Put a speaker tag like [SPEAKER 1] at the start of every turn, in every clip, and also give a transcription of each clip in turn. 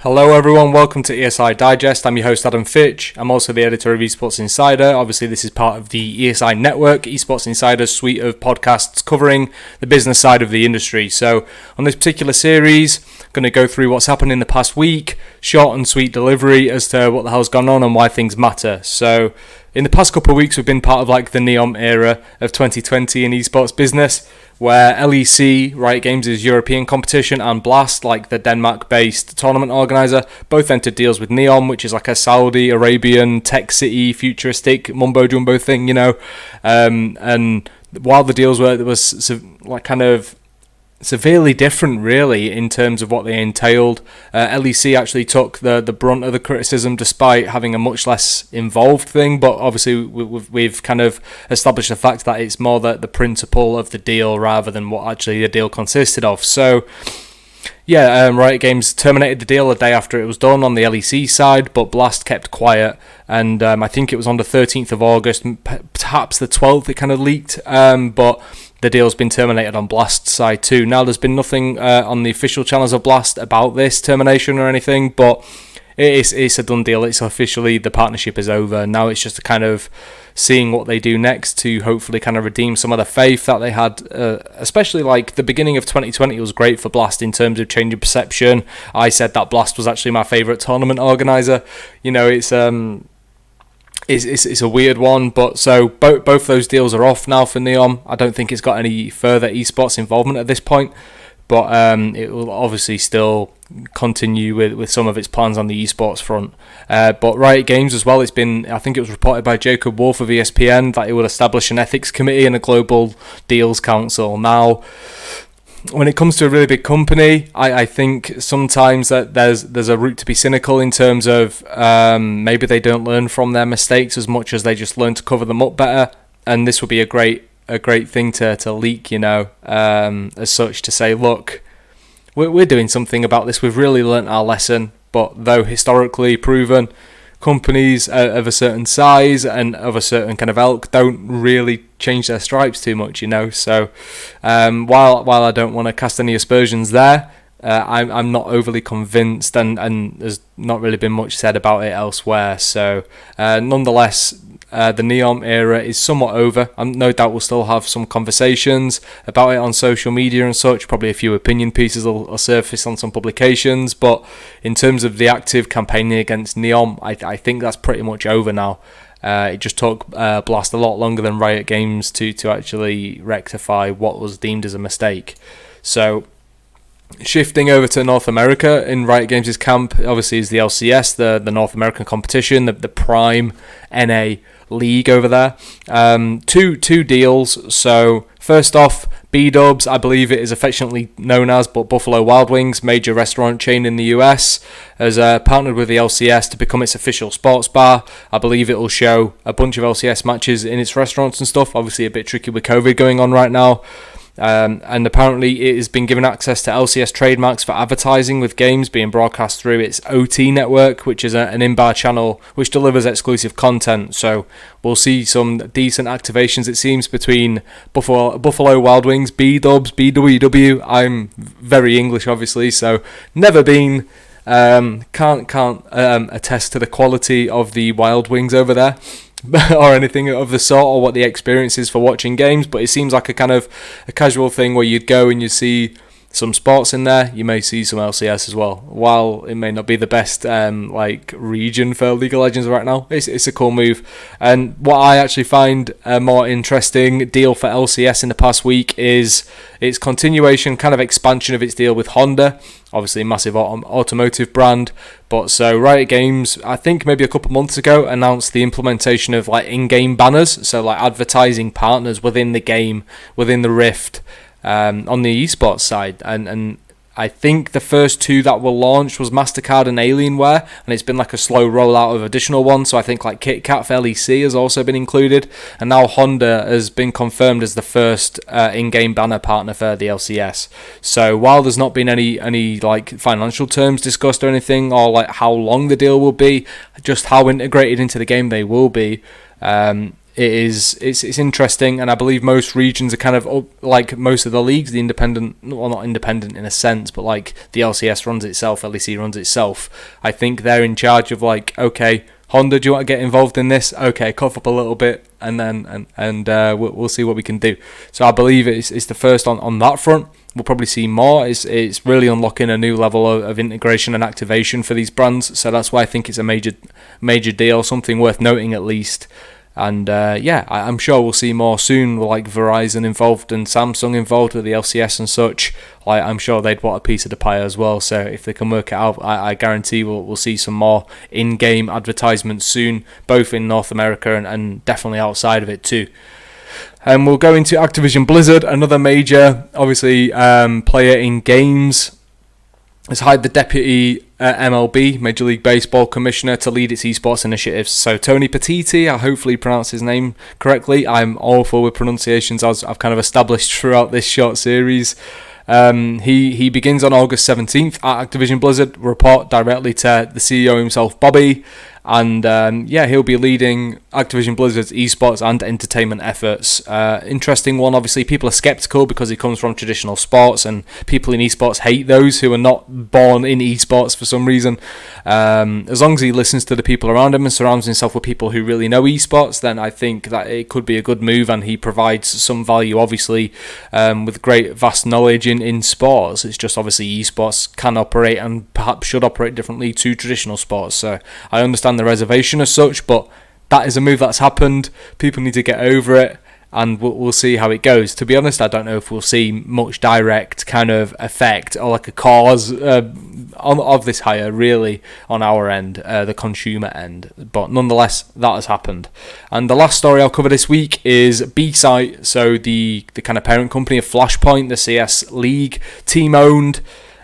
[SPEAKER 1] Hello everyone, welcome to ESI Digest. I'm your host Adam Fitch. I'm also the editor of Esports Insider. Obviously this is part of the ESI network, Esports Insider's suite of podcasts covering the business side of the industry. So on this particular series, I'm going to go through what's happened in the past week, short and sweet delivery as to what the hell's gone on and why things matter. So in the past couple of weeks we've been part of like the NEOM era of 2020 in esports business, where LEC, Riot Games' European competition, and Blast, like the Denmark-based tournament organizer, both entered deals with NEOM, which is like a Saudi Arabian tech city futuristic mumbo jumbo thing, you know. And while the deals was like kind of severely different, really, in terms of what they entailed, LEC actually took the brunt of the criticism, despite having a much less involved thing. But obviously, we've kind of established the fact that it's more the principle of the deal rather than what actually the deal consisted of. So, yeah, Riot Games terminated the deal a day after it was done on the LEC side, but Blast kept quiet. And I think it was on the 13th of August, perhaps the 12th, it kind of leaked. But the deal's been terminated on Blast's side too. Now, there's been nothing on the official channels of Blast about this termination or anything, but it's a done deal. It's officially, the partnership is over. Now it's just a kind of seeing what they do next to hopefully kind of redeem some of the faith that they had, especially like the beginning of 2020 was great for Blast in terms of changing perception. I said that Blast was actually my favourite tournament organiser. You know, it's a weird one, but so both those deals are off now for NEOM. I don't think it's got any further esports involvement at this point, but it will obviously still continue with some of its plans on the esports front. But Riot Games as well, I think it was reported by Jacob Wolf of ESPN that it will establish an ethics committee and a global deals council. Now, when it comes to a really big company, I think sometimes that there's a route to be cynical in terms of maybe they don't learn from their mistakes as much as they just learn to cover them up better. And this would be a great thing to leak, you know, as such, to say, look, we're doing something about this. We've really learnt our lesson. But though historically proven, companies of a certain size and of a certain kind of ilk don't really change their stripes too much, you know. So while I don't want to cast any aspersions there, I'm not overly convinced, and there's not really been much said about it elsewhere. So nonetheless, the NEOM era is somewhat over. No doubt we'll still have some conversations about it on social media and such. Probably a few opinion pieces will surface on some publications. But in terms of the active campaigning against NEOM, I think that's pretty much over now. It just took Blast a lot longer than Riot Games to actually rectify what was deemed as a mistake. So, shifting over to North America, in Riot Games' camp, obviously, is the LCS, the North American competition, the prime NA league over there. Two deals. So first off, B-Dubs, I believe it is affectionately known as, but Buffalo Wild Wings, major restaurant chain in the US, has partnered with the LCS to become its official sports bar. I believe it will show a bunch of LCS matches in its restaurants and stuff. Obviously a bit tricky with COVID going on right now. And apparently it has been given access to LCS trademarks for advertising, with games being broadcast through its OT network, which is an in-bar channel which delivers exclusive content. So we'll see some decent activations, it seems, between Buffalo Wild Wings, B-Dubs, BWW. I'm very English, obviously, so never been, can't attest to the quality of the Wild Wings over there or anything of the sort, or what the experience is for watching games, but it seems like a kind of a casual thing where you'd go and you see some sports in there. You may see some LCS as well. While it may not be the best like region for League of Legends right now, it's a cool move. And what I actually find a more interesting deal for LCS in the past week is its continuation, kind of expansion of its deal with Honda. Obviously a massive automotive brand. But so Riot Games, I think maybe a couple months ago, announced the implementation of like in-game banners, so like advertising partners within the game, within the Rift, on the esports side. And I think the first two that were launched was MasterCard and Alienware, and it's been like a slow rollout of additional ones. So I think like KitKat for LEC has also been included, and now Honda has been confirmed as the first in-game banner partner for the LCS. So while there's not been any like financial terms discussed or anything, or like how long the deal will be, just how integrated into the game they will be, it's interesting, and I believe most regions are kind of like most of the leagues, the independent, well, not independent in a sense, but like the LCS runs itself, LEC runs itself. I think they're in charge of like, okay, Honda, do you want to get involved in this? Okay, cough up a little bit, and then we'll see what we can do. So I believe it's the first on that front. We'll probably see more. It's really unlocking a new level of integration and activation for these brands. So that's why I think it's a major deal, something worth noting at least. And I'm sure we'll see more soon, like Verizon involved and Samsung involved with the LCS and such. I'm sure they'd want a piece of the pie as well. So if they can work it out, I guarantee we'll see some more in-game advertisements soon, both in North America and definitely outside of it too. And we'll go into Activision Blizzard, another major, obviously, player in games, has hired the deputy MLB, Major League Baseball Commissioner, to lead its esports initiatives. So Tony Petiti, I hopefully pronounced his name correctly. I'm awful with pronunciations, as I've kind of established throughout this short series. He begins on August 17th at Activision Blizzard, report directly to the CEO himself, Bobby. And he'll be leading Activision Blizzard's esports and entertainment efforts. Interesting one, obviously. People are skeptical because he comes from traditional sports, and people in esports hate those who are not born in esports for some reason. As long as he listens to the people around him and surrounds himself with people who really know esports, then I think that it could be a good move, and he provides some value, obviously, with great vast knowledge in sports. It's just obviously esports can operate and perhaps should operate differently to traditional sports. So I understand the reservation as such, but that is a move that's happened. People need to get over it, and we'll see how it goes. To be honest, I don't know if we'll see much direct kind of effect or like a cause of this hire really on our end, the consumer end, but nonetheless that has happened. And the last story I'll cover this week is B-Site, so the kind of parent company of Flashpoint, the CS League, team owned,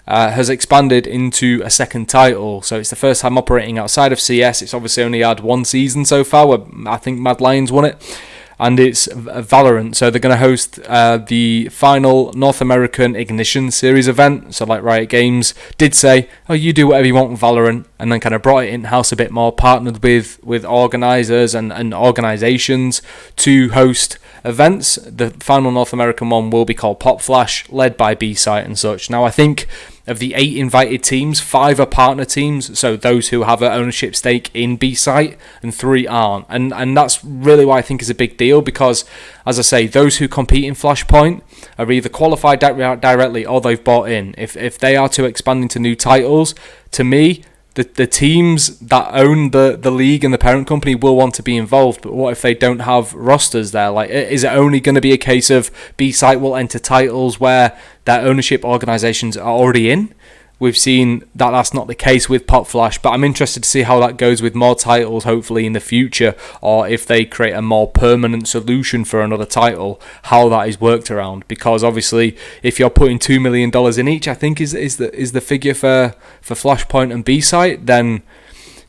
[SPEAKER 1] has expanded into a second title. So it's the first time operating outside of CS. It's obviously only had one season so far, where I think Mad Lions won it, and it's VALORANT. So they're going to host the final North American Ignition Series event. So like Riot Games did say, oh, you do whatever you want with VALORANT, and then kind of brought it in-house a bit more, partnered with organisers and organisations to host events. The final North American one will be called Pop Flash, led by B-Site and such. Now I think of the 8 invited teams, 5 are partner teams, so those who have an ownership stake in B-Site, and 3 aren't. And that's really why I think is a big deal, because, as I say, those who compete in Flashpoint are either qualified directly or they've bought in. If they are to expand into new titles, to me, the teams that own the league and the parent company will want to be involved, but what if they don't have rosters there? Like, is it only going to be a case of B-Site will enter titles where their ownership organisations are already in? We've seen that that's not the case with Pop Flash, but I'm interested to see how that goes with more titles, hopefully in the future, or if they create a more permanent solution for another title, how that is worked around. Because obviously, if you're putting $2 million in each, I think is the figure for Flashpoint and B-Site, then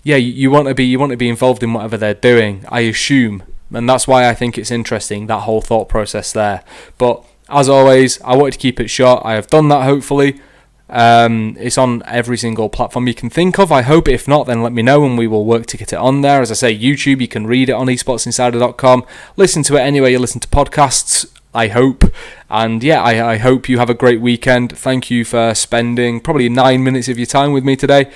[SPEAKER 1] yeah, you want to be involved in whatever they're doing, I assume, and that's why I think it's interesting, that whole thought process there. But as always, I wanted to keep it short. I have done that, hopefully. It's on every single platform you can think of, I hope. If not, then let me know and we will work to get it on there. As I say, YouTube, you can read it on esportsinsider.com, listen to it anywhere you listen to podcasts, I hope. And yeah, I hope you have a great weekend. Thank you for spending probably 9 minutes of your time with me today.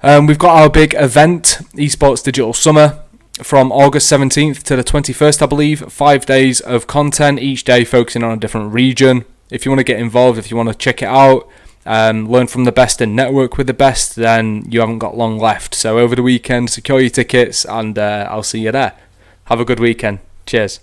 [SPEAKER 1] We've got our big event, Esports Digital Summer, from August 17th to the 21st, I believe. 5 days of content, each day focusing on a different region. If you want to get involved, if you want to check it out, learn from the best and network with the best, then you haven't got long left. So over the weekend, secure your tickets, and I'll see you there. Have a good weekend. Cheers.